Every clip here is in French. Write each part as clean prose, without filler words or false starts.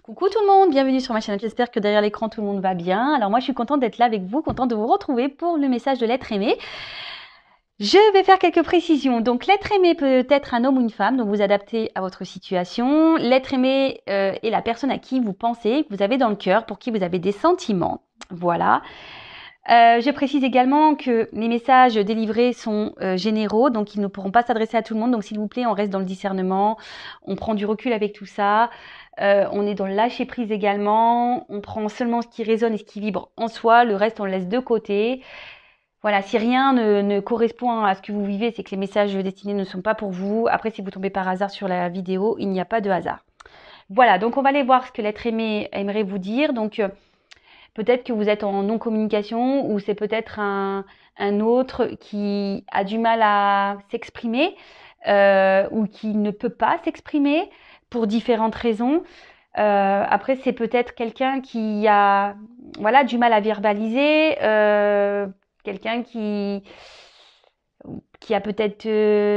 Coucou tout le monde, bienvenue sur ma chaîne. J'espère que derrière l'écran tout le monde va bien. Alors moi je suis contente d'être là avec vous, contente de vous retrouver pour le message de l'être aimé. Je vais faire quelques précisions. Donc l'être aimé peut être un homme ou une femme, donc vous adaptez à votre situation. L'être aimé est la personne à qui vous pensez, que vous avez dans le cœur, pour qui vous avez des sentiments. Voilà. Je précise également que les messages délivrés sont généraux, donc ils ne pourront pas s'adresser à tout le monde. Donc s'il vous plaît, on reste dans le discernement, on prend du recul avec tout ça. On est dans le lâcher prise également, on prend seulement ce qui résonne et ce qui vibre en soi, le reste on le laisse de côté. Voilà, si rien ne correspond à ce que vous vivez, c'est que les messages destinés ne sont pas pour vous. Après, si vous tombez par hasard sur la vidéo, il n'y a pas de hasard. Voilà, donc on va aller voir ce que l'être aimé aimerait vous dire. Donc peut-être que vous êtes en non-communication ou c'est peut-être un autre qui a du mal à s'exprimer ou qui ne peut pas s'exprimer pour différentes raisons. Après, c'est peut-être quelqu'un qui a du mal à verbaliser, quelqu'un qui a peut-être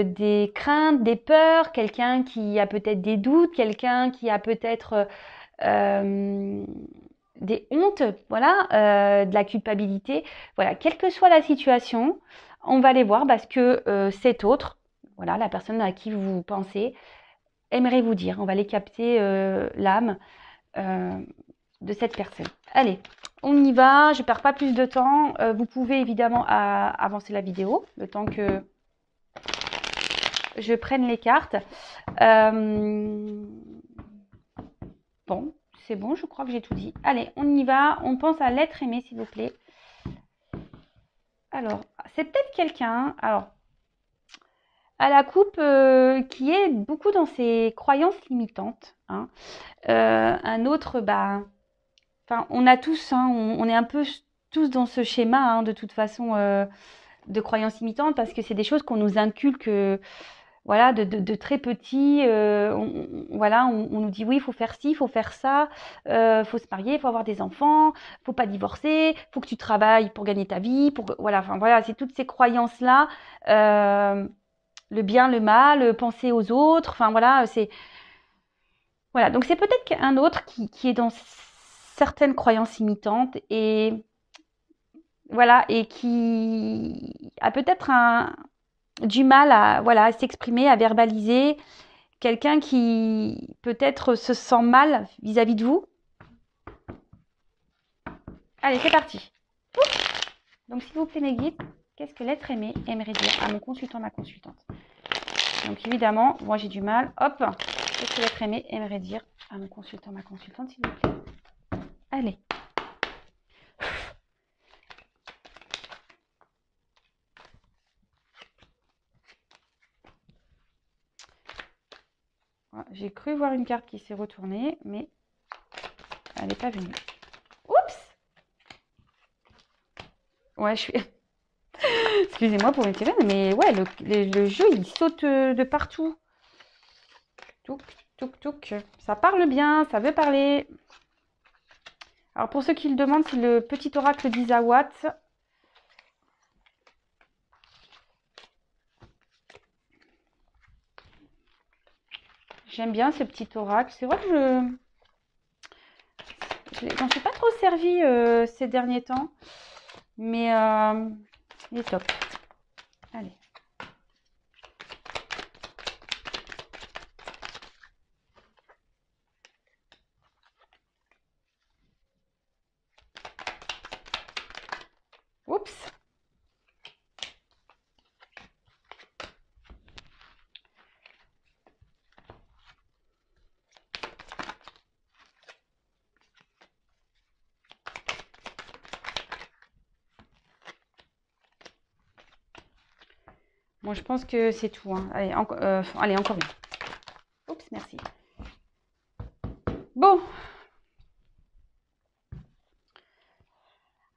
des craintes, des peurs, quelqu'un qui a peut-être des doutes, quelqu'un qui a peut-être des hontes, de la culpabilité. Voilà, quelle que soit la situation, on va les voir parce que cet autre, voilà, la personne à qui vous pensez, aimerait vous dire. On va aller capter l'âme de cette personne. Allez, on y va. Je ne perds pas plus de temps. Vous pouvez évidemment avancer la vidéo, le temps que je prenne les cartes. Bon, c'est bon, je crois que j'ai tout dit. Allez, on y va. On pense à l'être aimé, s'il vous plaît. Alors, c'est peut-être quelqu'un, à la coupe qui est beaucoup dans ses croyances limitantes. Hein. Un autre, on a tous, hein, on est un peu tous dans ce schéma, hein, de toute façon, de croyances limitantes, parce que c'est des choses qu'on nous inculque, de très petit. On nous dit oui, il faut faire ci, il faut faire ça, faut se marier, il faut avoir des enfants, faut pas divorcer, faut que tu travailles pour gagner ta vie, c'est toutes ces croyances-là, le bien, le mal, penser aux autres, donc c'est peut-être qu'un autre qui est dans certaines croyances limitantes et qui a peut-être du mal à s'exprimer, à verbaliser, quelqu'un qui peut-être se sent mal vis-à-vis de vous. Allez, c'est parti. Donc s'il vous plaît mes guides, qu'est-ce que l'être aimé aimerait dire à mon consultant, ma consultante? Donc évidemment, moi j'ai du mal. Hop, qu'est-ce que l'être aimé aimerait dire à mon consultant, ma consultante, s'il vous plaît? Allez. J'ai cru voir une carte qui s'est retournée, mais elle n'est pas venue. Oups! Ouais, je suis... Excusez-moi pour mes télés, mais ouais, le jeu, il saute de partout. Touc, touc, touc. Ça parle bien, ça veut parler. Alors, pour ceux qui le demandent, c'est le petit oracle d'Isawat. J'aime bien ce petit oracle. C'est vrai que je m'en suis pas trop servi ces derniers temps. Mais il est top. Allez. Oups. Bon, je pense que c'est tout. Hein. Allez, encore une. Oups, merci. Bon.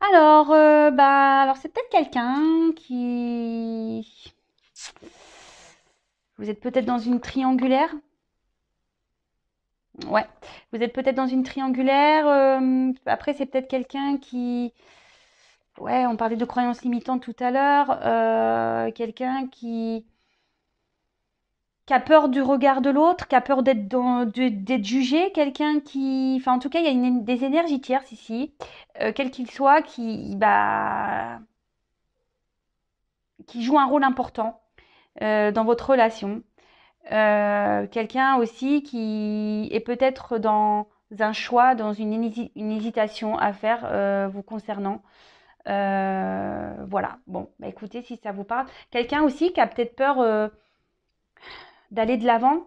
Alors c'est peut-être quelqu'un qui... Vous êtes peut-être dans une triangulaire. Ouais, vous êtes peut-être dans une triangulaire. Après, c'est peut-être quelqu'un qui... Ouais, on parlait de croyances limitantes tout à l'heure. Quelqu'un qui qui a peur du regard de l'autre, qui a peur d'être jugé, quelqu'un qui, enfin en tout cas il y a des énergies tierces ici, quel qu'il soit, qui joue un rôle important dans votre relation. Quelqu'un aussi qui est peut-être dans un choix, dans une hésitation à faire vous concernant. Voilà, bon, bah écoutez, si ça vous parle. Quelqu'un aussi qui a peut-être peur d'aller de l'avant,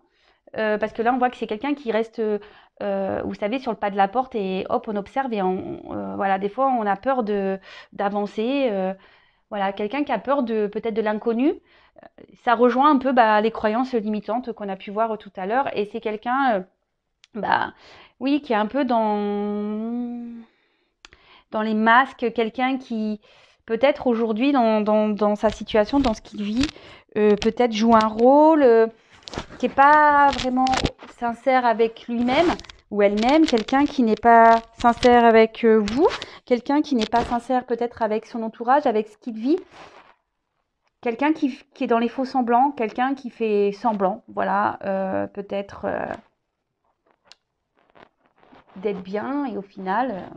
parce que là, on voit que c'est quelqu'un qui reste, vous savez, sur le pas de la porte et hop, on observe et voilà, des fois, on a peur d'avancer. Voilà, quelqu'un qui a peur peut-être de l'inconnu. Ça rejoint un peu les croyances limitantes qu'on a pu voir tout à l'heure. Et c'est quelqu'un, oui, qui est un peu dans les masques, quelqu'un qui peut-être aujourd'hui dans sa situation, dans ce qu'il vit, peut-être joue un rôle qui n'est pas vraiment sincère avec lui-même ou elle-même, quelqu'un qui n'est pas sincère avec vous, quelqu'un qui n'est pas sincère peut-être avec son entourage, avec ce qu'il vit, quelqu'un qui est dans les faux semblants, quelqu'un qui fait semblant, voilà, peut-être d'être bien et au final,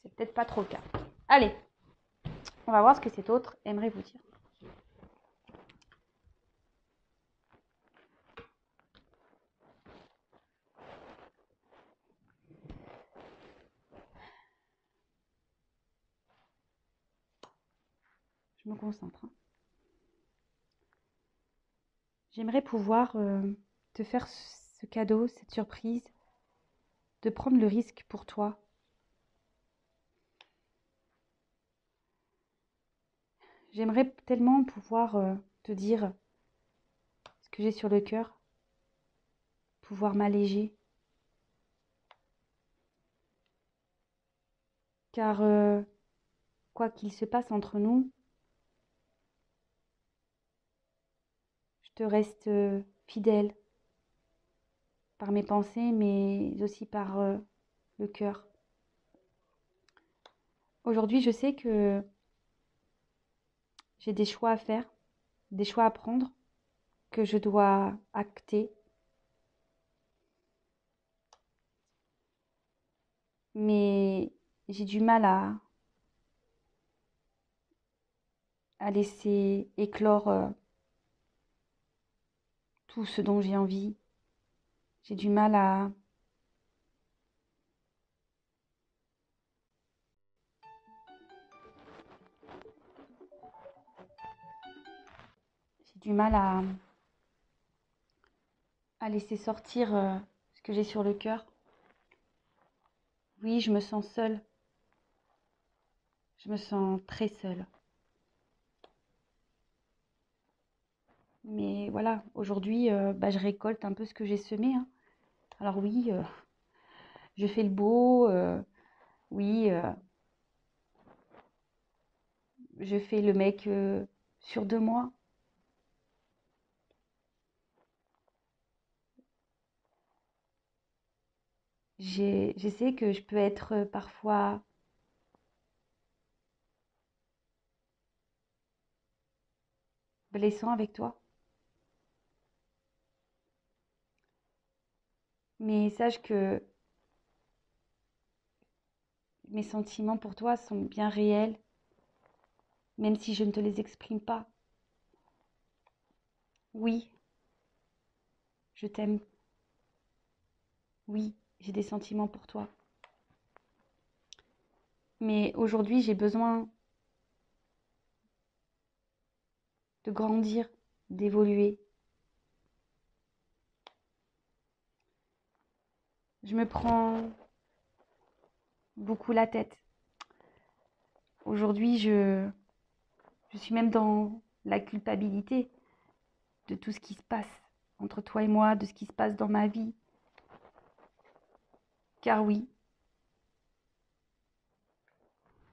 c'est peut-être pas trop le cas. Allez, on va voir ce que cet autre aimerait vous dire. Je me concentre. J'aimerais pouvoir te faire ce cadeau, cette surprise, de prendre le risque pour toi. J'aimerais tellement pouvoir te dire ce que j'ai sur le cœur, pouvoir m'alléger. Car quoi qu'il se passe entre nous, je te reste fidèle par mes pensées, mais aussi par le cœur. Aujourd'hui, je sais que j'ai des choix à faire, des choix à prendre, que je dois acter. Mais j'ai du mal à laisser éclore tout ce dont j'ai envie. J'ai du mal j'ai du mal à laisser sortir ce que j'ai sur le cœur. Oui, je me sens seule. Je me sens très seule. Mais voilà, aujourd'hui, je récolte un peu ce que j'ai semé, hein. Alors oui, je fais le beau, oui, je fais le mec sûr de moi. Je sais que je peux être parfois blessant avec toi. Mais sache que mes sentiments pour toi sont bien réels, même si je ne te les exprime pas. Oui, je t'aime. Oui, j'ai des sentiments pour toi. Mais aujourd'hui, j'ai besoin de grandir, d'évoluer. Je me prends beaucoup la tête. Aujourd'hui, je suis même dans la culpabilité de tout ce qui se passe entre toi et moi, de ce qui se passe dans ma vie. Car oui,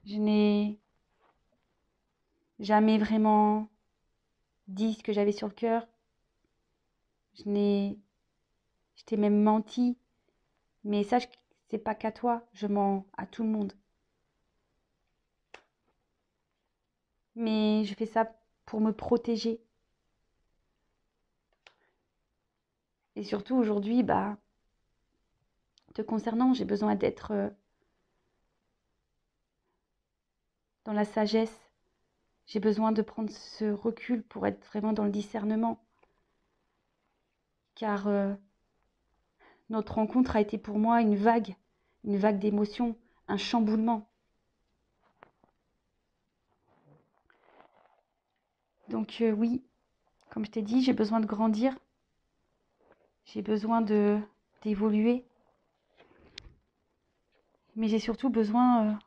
je n'ai jamais vraiment dit ce que j'avais sur le cœur. Je t'ai même menti. Mais sache que c'est pas qu'à toi, je mens à tout le monde. Mais je fais ça pour me protéger. Et surtout aujourd'hui, bah, te concernant, j'ai besoin d'être dans la sagesse. J'ai besoin de prendre ce recul pour être vraiment dans le discernement. Car notre rencontre a été pour moi une vague d'émotions, un chamboulement. Donc oui, comme je t'ai dit, j'ai besoin de grandir. J'ai besoin d'évoluer. Mais j'ai surtout besoin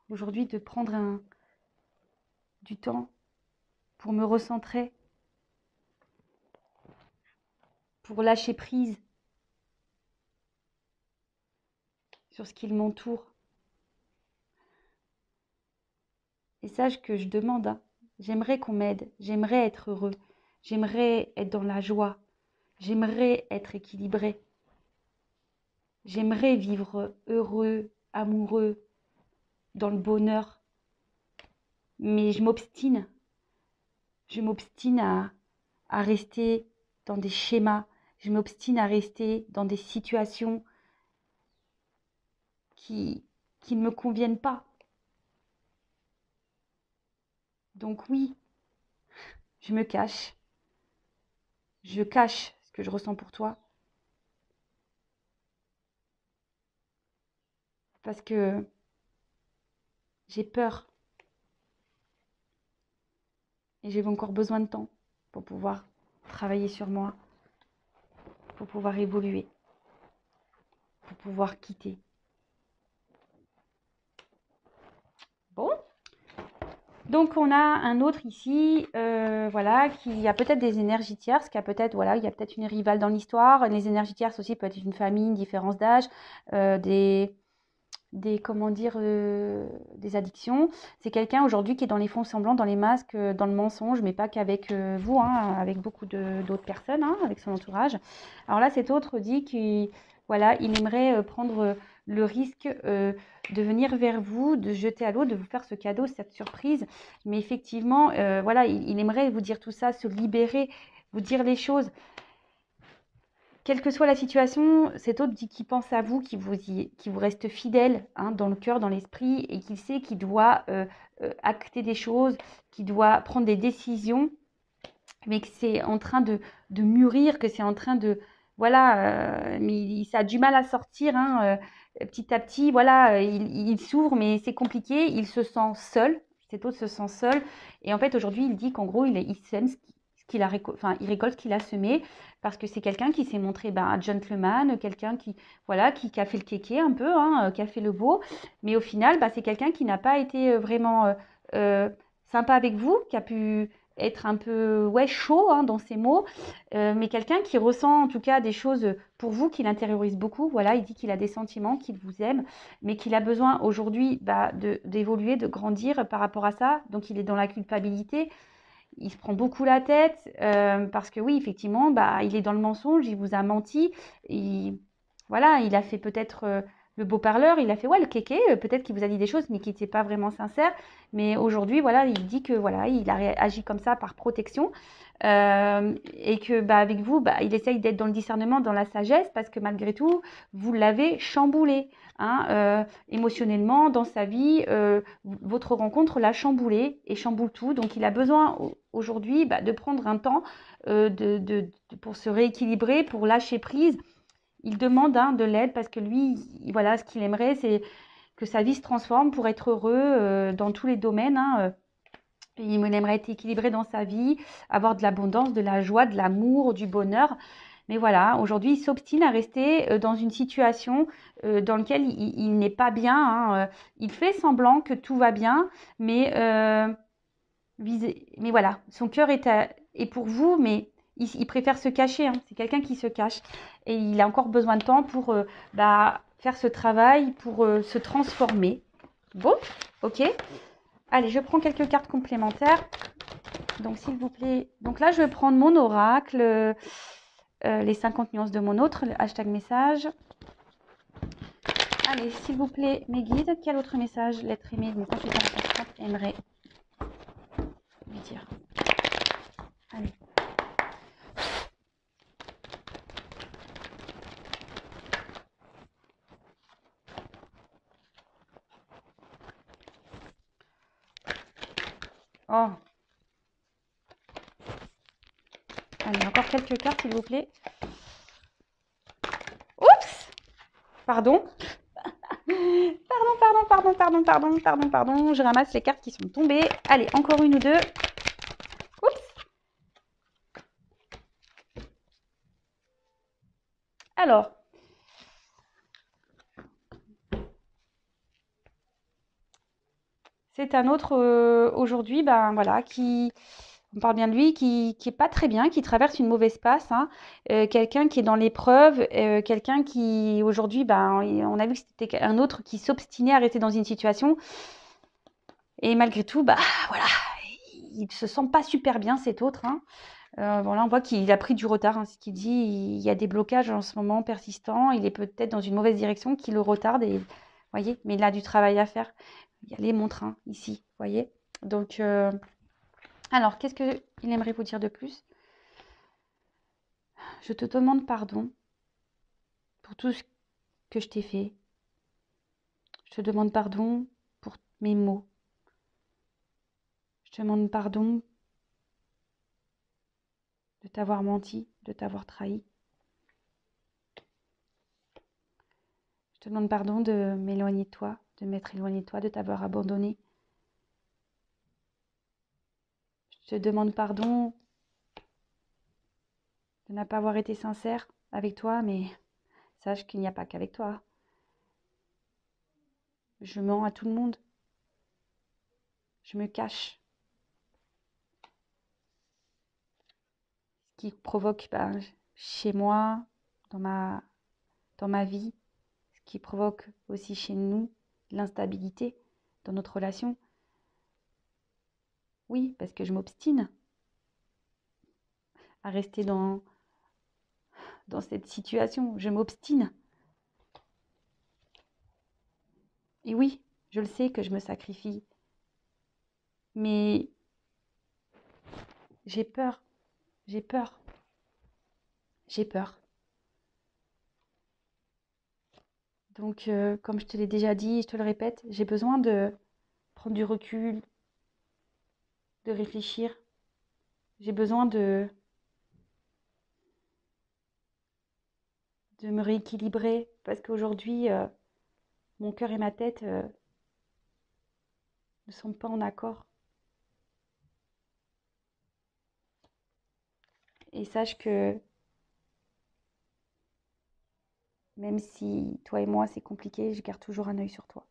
aujourd'hui de prendre du temps pour me recentrer, pour lâcher prise sur ce qui m'entoure. Et sache que je demande, hein. J'aimerais qu'on m'aide, j'aimerais être heureux, j'aimerais être dans la joie, j'aimerais être équilibré, j'aimerais vivre heureux, amoureux, dans le bonheur. Mais je m'obstine à rester dans des schémas, je m'obstine à rester dans des situations qui ne me conviennent pas. Donc oui, je me cache. Je cache ce que je ressens pour toi. Parce que j'ai peur. Et j'ai encore besoin de temps pour pouvoir travailler sur moi, pour pouvoir évoluer, pour pouvoir quitter. Bon. Donc on a un autre ici, voilà, qui a peut-être des énergies tierces, qui a peut-être, voilà, il y a peut-être une rivale dans l'histoire. Les énergies tierces aussi peut être une famille, une différence d'âge, comment dire, des addictions. C'est quelqu'un aujourd'hui qui est dans les fonds semblants, dans les masques, dans le mensonge, mais pas qu'avec vous, hein, avec beaucoup d'autres personnes, hein, avec son entourage. Alors là, cet autre dit qu'il voilà, il aimerait prendre le risque de venir vers vous, de jeter à l'eau, de vous faire ce cadeau, cette surprise. Mais effectivement, voilà, il aimerait vous dire tout ça, se libérer, vous dire les choses. Quelle que soit la situation, cet autre dit qu'il pense à vous, qui vous reste fidèle, hein, dans le cœur, dans l'esprit, et qu'il sait qu'il doit acter des choses, qu'il doit prendre des décisions, mais que c'est en train de mûrir, que c'est en train de... Voilà, mais ça a du mal à sortir, hein, petit à petit, voilà, il s'ouvre, mais c'est compliqué, il se sent seul, cet autre se sent seul, et en fait, aujourd'hui, il dit qu'en gros, il sème il récolte ce qu'il a semé, parce que c'est quelqu'un qui s'est montré un gentleman, quelqu'un qui, voilà, qui a fait le kéké un peu, hein, qui a fait le beau, mais au final, c'est quelqu'un qui n'a pas été vraiment sympa avec vous, qui a pu être un peu chaud, hein, dans ses mots, mais quelqu'un qui ressent en tout cas des choses pour vous, qui l'intériorise beaucoup. Voilà, il dit qu'il a des sentiments, qu'il vous aime, mais qu'il a besoin aujourd'hui d'évoluer, de grandir par rapport à ça. Donc il est dans la culpabilité. Il se prend beaucoup la tête parce que oui, effectivement, il est dans le mensonge, il vous a menti. Voilà, il a fait peut-être le beau parleur, il a fait le kéké, peut-être qu'il vous a dit des choses mais qui n'étaient pas vraiment sincères. Mais aujourd'hui, voilà, il dit que voilà, il a agi comme ça par protection et que avec vous, il essaye d'être dans le discernement, dans la sagesse, parce que malgré tout, vous l'avez chamboulé, hein, émotionnellement dans sa vie. Votre rencontre l'a chamboulé et chamboule tout. Donc il a besoin aujourd'hui de prendre un temps pour se rééquilibrer, pour lâcher prise. Il demande de l'aide parce que lui, voilà, ce qu'il aimerait, c'est que sa vie se transforme pour être heureux dans tous les domaines. Hein. Il aimerait être équilibré dans sa vie, avoir de l'abondance, de la joie, de l'amour, du bonheur. Mais voilà, aujourd'hui, il s'obstine à rester dans une situation dans laquelle il n'est pas bien. Hein. Il fait semblant que tout va bien, mais voilà, son cœur est pour vous, mais il préfère se cacher. Hein. C'est quelqu'un qui se cache. Et il a encore besoin de temps pour faire ce travail, pour se transformer. Bon, ok. Allez, je prends quelques cartes complémentaires. Donc, s'il vous plaît. Donc là, je vais prendre mon oracle, les 50 nuances de mon autre, le hashtag message. Allez, s'il vous plaît, mes guides. Quel autre message l'être aimé, mon consultant aimerait lui dire? Allez. Oh. Allez, encore quelques cartes, s'il vous plaît. Oups! Pardon. Pardon. Je ramasse les cartes qui sont tombées. Allez, encore une ou deux. Oups. Alors. C'est un autre aujourd'hui, ben voilà, on parle bien de lui, qui est pas très bien, qui traverse une mauvaise passe, hein. Quelqu'un qui est dans l'épreuve, quelqu'un qui aujourd'hui, ben on a vu que c'était un autre qui s'obstinait à rester dans une situation. Et malgré tout, bah voilà, il se sent pas super bien cet autre, hein. Voilà, on voit qu'il a pris du retard, hein, ce qu'il dit. Il y a des blocages en ce moment persistants. Il est peut-être dans une mauvaise direction qui le retarde. Et voyez, mais il a du travail à faire. Il y a les montres, hein, ici, voyez. Donc, alors, qu'est-ce qu'il aimerait vous dire de plus? Je te demande pardon pour tout ce que je t'ai fait. Je te demande pardon pour mes mots. Je te demande pardon de t'avoir menti, de t'avoir trahi. Je te demande pardon de m'éloigner de toi, de m'être éloigné de toi, de t'avoir abandonné. Je te demande pardon de ne pas avoir été sincère avec toi, mais sache qu'il n'y a pas qu'avec toi. Je mens à tout le monde. Je me cache. Ce qui provoque chez moi, dans ma vie, ce qui provoque aussi chez nous l'instabilité dans notre relation. Oui, parce que je m'obstine à rester dans cette situation. Je m'obstine. Et oui, je le sais que je me sacrifie. Mais j'ai peur. J'ai peur. J'ai peur. Donc, comme je te l'ai déjà dit, je te le répète, j'ai besoin de prendre du recul, de réfléchir. J'ai besoin de me rééquilibrer parce qu'aujourd'hui, mon cœur et ma tête ne sont pas en accord. Et sache que même si toi et moi c'est compliqué, je garde toujours un œil sur toi.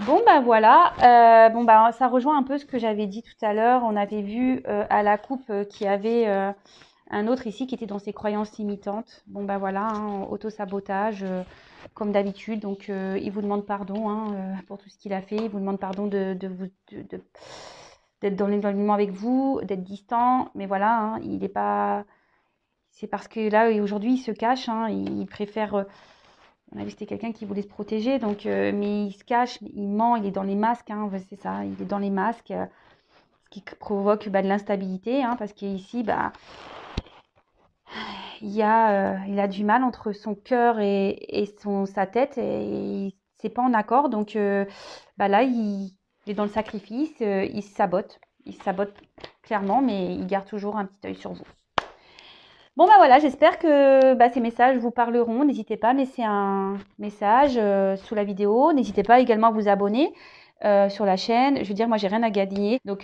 Bon ben voilà, ça rejoint un peu ce que j'avais dit tout à l'heure. On avait vu à la coupe qu'il y avait un autre ici qui était dans ses croyances limitantes. Bon ben voilà, hein, auto-sabotage comme d'habitude. Donc il vous demande pardon, hein, pour tout ce qu'il a fait. Il vous demande pardon d'être dans l'éloignement avec vous, d'être distant. Mais voilà, hein, il n'est pas. C'est parce que là aujourd'hui il se cache, hein, il préfère. On a vu que c'était quelqu'un qui voulait se protéger, donc, mais il se cache, il ment, il est dans les masques, hein, c'est ça, il est dans les masques, ce qui provoque de l'instabilité, hein, parce qu'ici, il a du mal entre son cœur et sa tête, et c'est pas en accord, donc là, il est dans le sacrifice, il se sabote clairement, mais il garde toujours un petit œil sur vous. Bon voilà, j'espère que ces messages vous parleront. N'hésitez pas à me laisser un message sous la vidéo. N'hésitez pas également à vous abonner sur la chaîne. Je veux dire, moi, j'ai rien à gagner. Donc,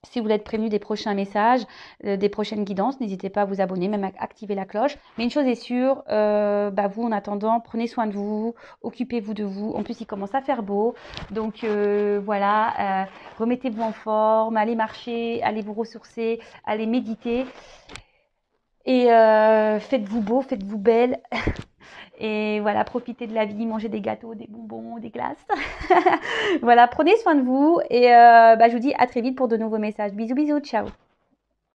si vous voulez être prévenu des prochains messages, des prochaines guidances, n'hésitez pas à vous abonner, même à activer la cloche. Mais une chose est sûre, vous, en attendant, prenez soin de vous, occupez-vous de vous. En plus, il commence à faire beau. Donc, voilà, remettez-vous en forme, allez marcher, allez vous ressourcer, allez méditer. Et faites-vous beau, faites-vous belle. Et voilà, profitez de la vie, mangez des gâteaux, des bonbons, des glaces. Voilà, prenez soin de vous. Et je vous dis à très vite pour de nouveaux messages. Bisous, bisous, ciao.